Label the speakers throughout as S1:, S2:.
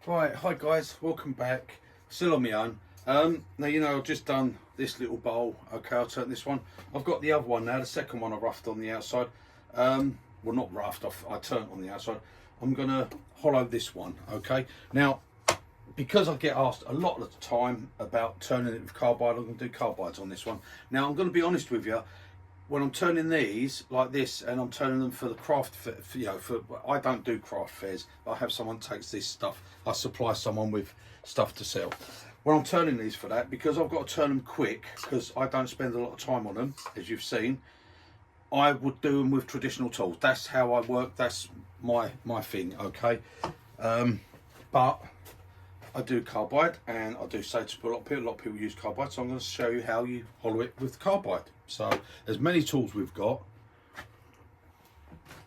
S1: Right, hi guys, welcome back. Still on my own. Now I've just done this little bowl. Okay, I'll turn this one. I've got the other one now, the second one I roughed on the outside. Well, not roughed, I turned on the outside. I'm gonna hollow this one, okay? Now, because I get asked a lot of the time about turning it with carbide, I'm gonna do carbides on this one. Now, I'm gonna be honest with you, when I'm turning these like this and I'm turning them for the craft fair, I don't do craft fairs. I have someone takes this stuff. I supply someone with stuff to sell. When I'm turning these for that, because I've got to turn them quick, because I don't spend a lot of time on them, as you've seen, I would do them with traditional tools. That's how I work. That's my thing, okay? But I do carbide, and I do say to a lot of people use carbide, so I'm going to show you how you hollow it with carbide. So there's many tools we've got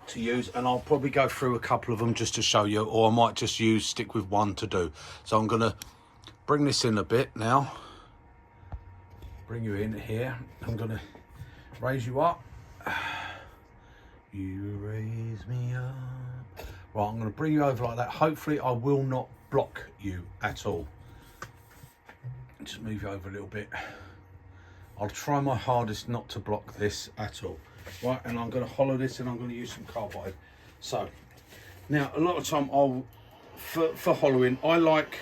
S1: to use, and I'll probably go through a couple of them just to show you, or I might just stick with one to do. So I'm going to bring this in a bit now. Bring you in here. I'm going to raise you up. You raise me up. Right, I'm going to bring you over like that. Hopefully I will not block you at all. Just move you over a little bit. I'll try my hardest not to block this at all. Right, and I'm going to hollow this, and I'm going to use some carbide. So now a lot of time for hollowing, I like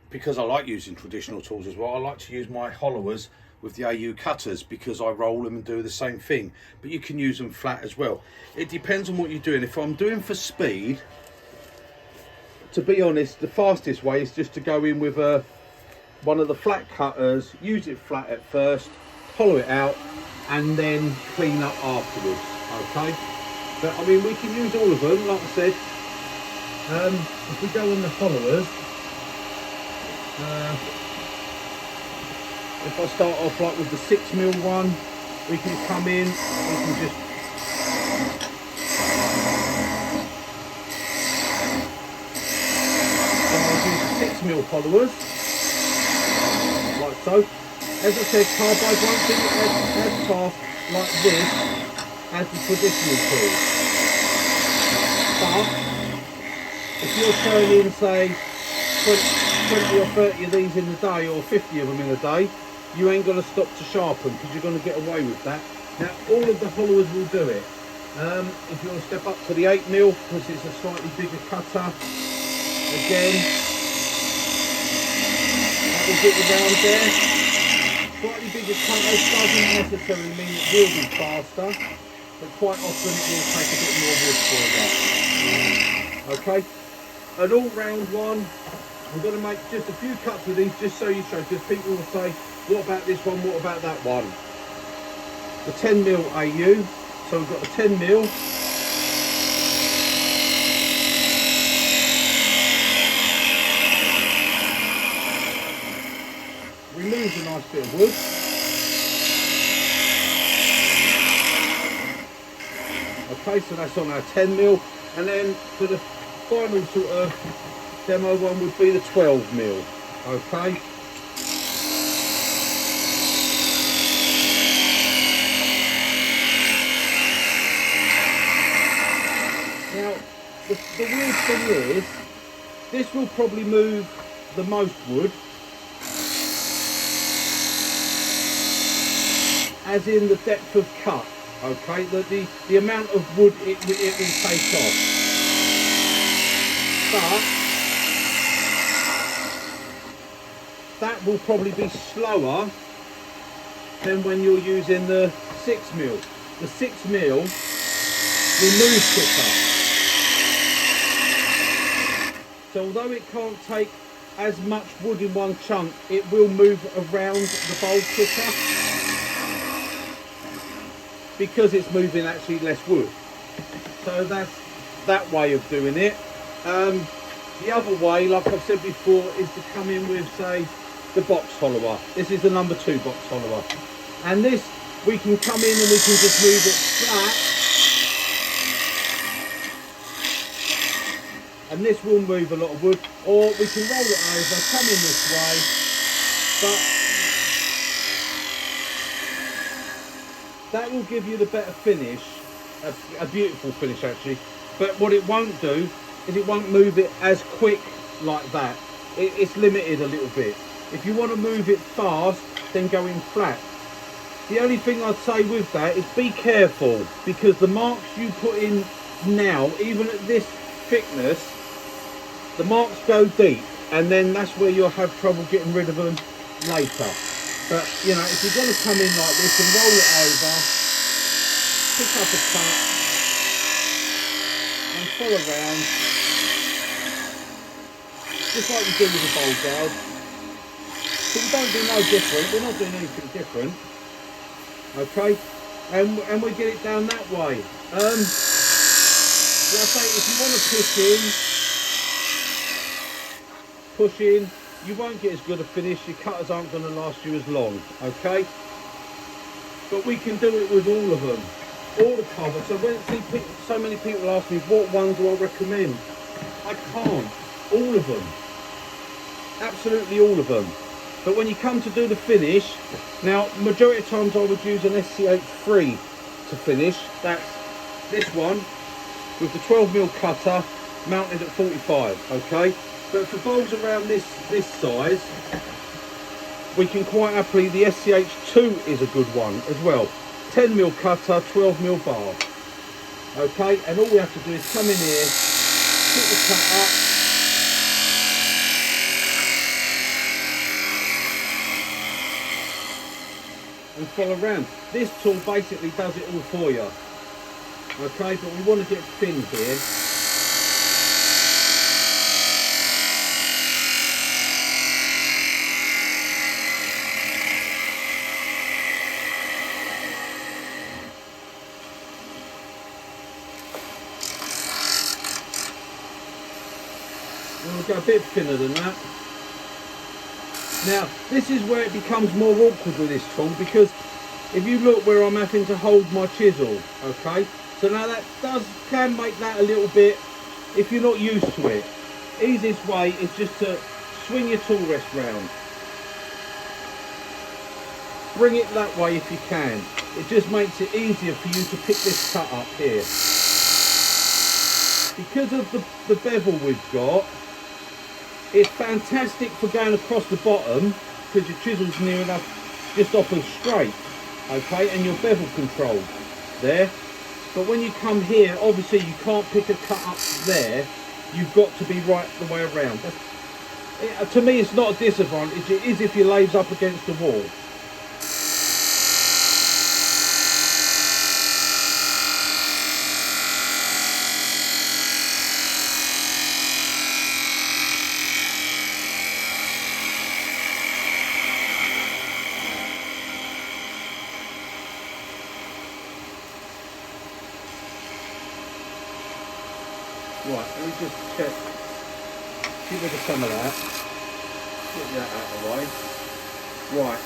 S1: because I like using traditional tools as well, I like to use my hollowers with the AU cutters, because I roll them and do the same thing, but you can use them flat as well. It depends on what you're doing. If I'm doing for speed, to be honest, the fastest way is just to go in with one of the flat cutters, use it flat at first, hollow it out, and then clean up afterwards, okay? But I mean, we can use all of them, like I said. If we go on the hollowers, if I start off like with the 6mm one, we can come in, we can just I'll use 6mm followers, like so. As I said, carbide won't be as fast like this as the traditional tool. But if you're turning, say, 20 or 30 of these in a day, or 50 of them in a day, you ain't going to stop to sharpen, because you're going to get away with that. Now, all of the hollowers will do it. If you want to step up to the 8mm, because it's a slightly bigger cutter, again, that will get you down there. Slightly bigger cutters doesn't necessarily mean it will be faster, but quite often it will take a bit more wood for that. Okay, an all-round one, we're going to make just a few cuts with these, just so you show, because people will say, what about this one, what about that one? The 10mm AU, so we've got the 10mm. Removes a nice bit of wood. Okay, so that's on our 10mm, and then for the final sort of demo one would be the 12mm. Okay. Now, the weird thing is, this will probably move the most wood, as in the depth of cut, okay, the amount of wood it will take off. But that will probably be slower than when you're using the 6mm. The 6mm will move quicker. So although it can't take as much wood in one chunk, it will move around the bowl quicker, because it's moving actually less wood. So that's that way of doing it. The other way, like I've said before, is to come in with, say, the box hollower. This is the number 2 box hollower. And this, we can come in and we can just move it flat. And this will move a lot of wood. Or we can roll it over, come in this way. But that will give you the better finish, a beautiful finish actually, but what it won't do is it won't move it as quick like that. It's limited a little bit. If you want to move it fast, then go in flat. The only thing I'd say with that is be careful, because the marks you put in now, even at this thickness, the marks go deep, and then that's where you'll have trouble getting rid of them later. But you know, if you're going to come in like this and roll it over, pick up a cut and pull around, just like you do with a bowl gouge. So we don't do no different, we're not doing anything different. Okay, and we get it down that way. Like I say, if you want to push in, you won't get as good a finish. Your cutters aren't going to last you as long. Okay, but we can do it with all of them, all the covers. So when so many people ask me what ones do I recommend, I can't. All of them, absolutely all of them. But when you come to do the finish, now majority of times I would use an SCH3 to finish. That's this one with the 12mm cutter mounted at 45, okay? But for bowls around this size, we can quite happily, the SCH2 is a good one as well. 10mm cutter, 12mm bar, okay? And all we have to do is come in here, pick the cut up, and follow around. This tool basically does it all for you. Okay, but we want to get thin here. And we'll go a bit thinner than that. Now, this is where it becomes more awkward with this tool, because if you look where I'm having to hold my chisel, okay, so now that can make that a little bit, if you're not used to it. Easiest way is just to swing your tool rest round. Bring it that way if you can. It just makes it easier for you to pick this cut up here. Because of the bevel we've got, it's fantastic for going across the bottom, because your chisel's near enough just off and straight, okay, and your bevel controlled there. But when you come here, obviously you can't pick a cut up there, you've got to be right the way around. To me it's not a disadvantage, it is if your lathe's up against the wall. Right, let me just check, get rid of some of that, get that out of the way. Right,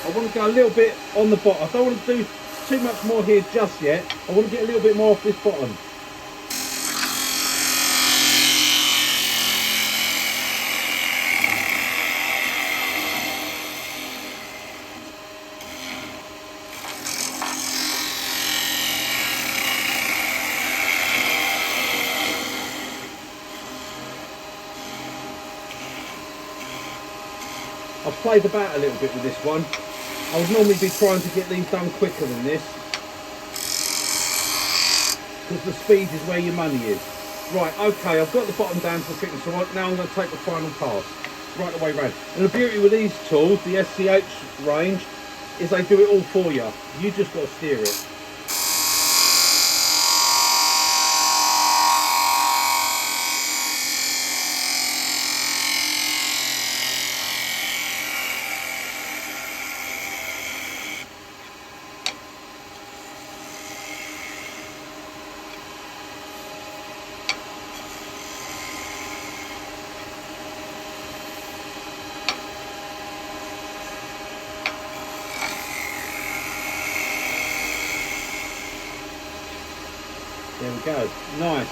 S1: I want to go a little bit on the bottom. I don't want to do too much more here just yet. I want to get a little bit more off this bottom. I've played about a little bit with this one. I would normally be trying to get these done quicker than this, because the speed is where your money is. Right, okay, I've got the bottom down to thickness, so now I'm going to take the final pass right the way round. And the beauty with these tools, the SCH range, is they do it all for you. You just got to steer it. There we go, nice.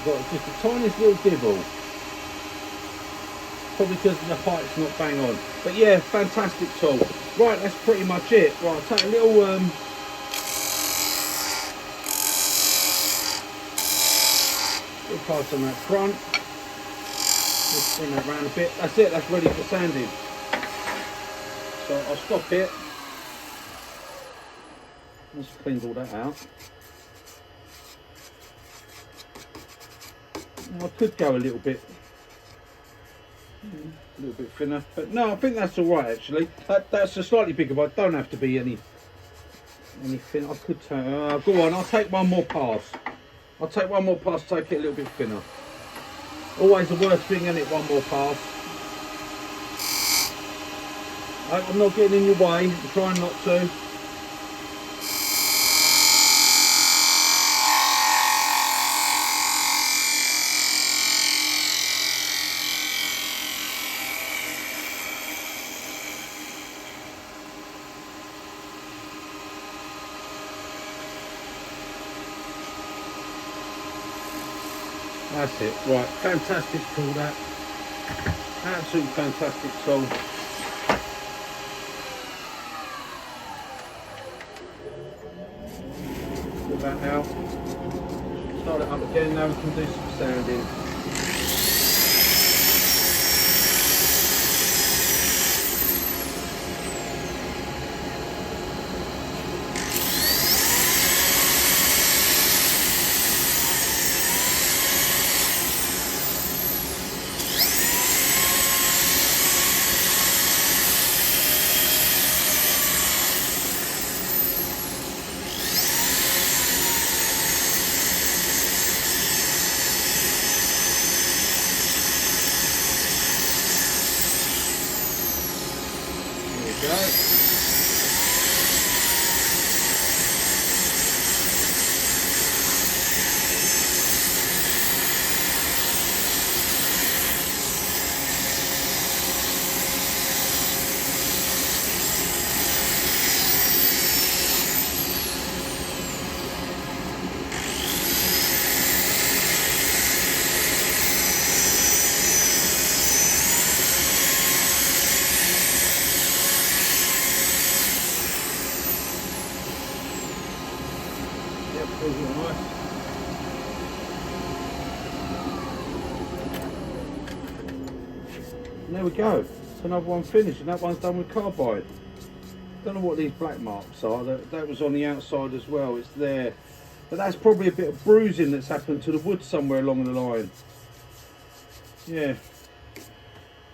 S1: Got just the tiniest little dibble. Probably because the height's not bang on. But yeah, fantastic tool. Right, that's pretty much it. Right, I'll take a little pass on that front. Just bring that round a bit. That's it, that's ready for sanding. So I'll stop it. Let's clean all that out. I could go a little bit thinner, but no, I think that's all right actually. That's a slightly bigger one. Don't have to be any thin. I could turn. Go on. I'll take one more pass. I'll take one more pass. Take it a little bit thinner. Always the worst thing, isn't it? One more pass. I'm not getting in your way. I'm trying not to. That's it, right, fantastic tool that, absolutely fantastic tool. Get that out, start it up again, now we can do some sanding. Go. Nice. And there we go. It's another one finished, and that one's done with carbide. Don't know what these black marks are. That was on the outside as well. It's there, but that's probably a bit of bruising that's happened to the wood somewhere along the line. Yeah.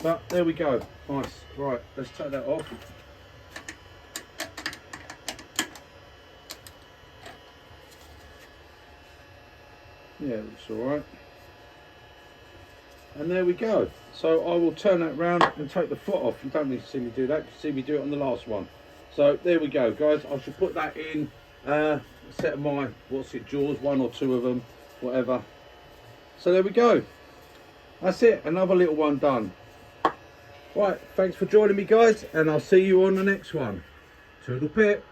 S1: But there we go. Nice. Right. Let's take that off. Yeah, it looks alright. And there we go. So I will turn that round and take the foot off. You don't need to see me do that. You can see me do it on the last one. So there we go, guys. I should put that in a set of my, what's it, jaws, one or two of them, whatever. So there we go. That's it. Another little one done. Right, thanks for joining me, guys, and I'll see you on the next one. Toodle pip.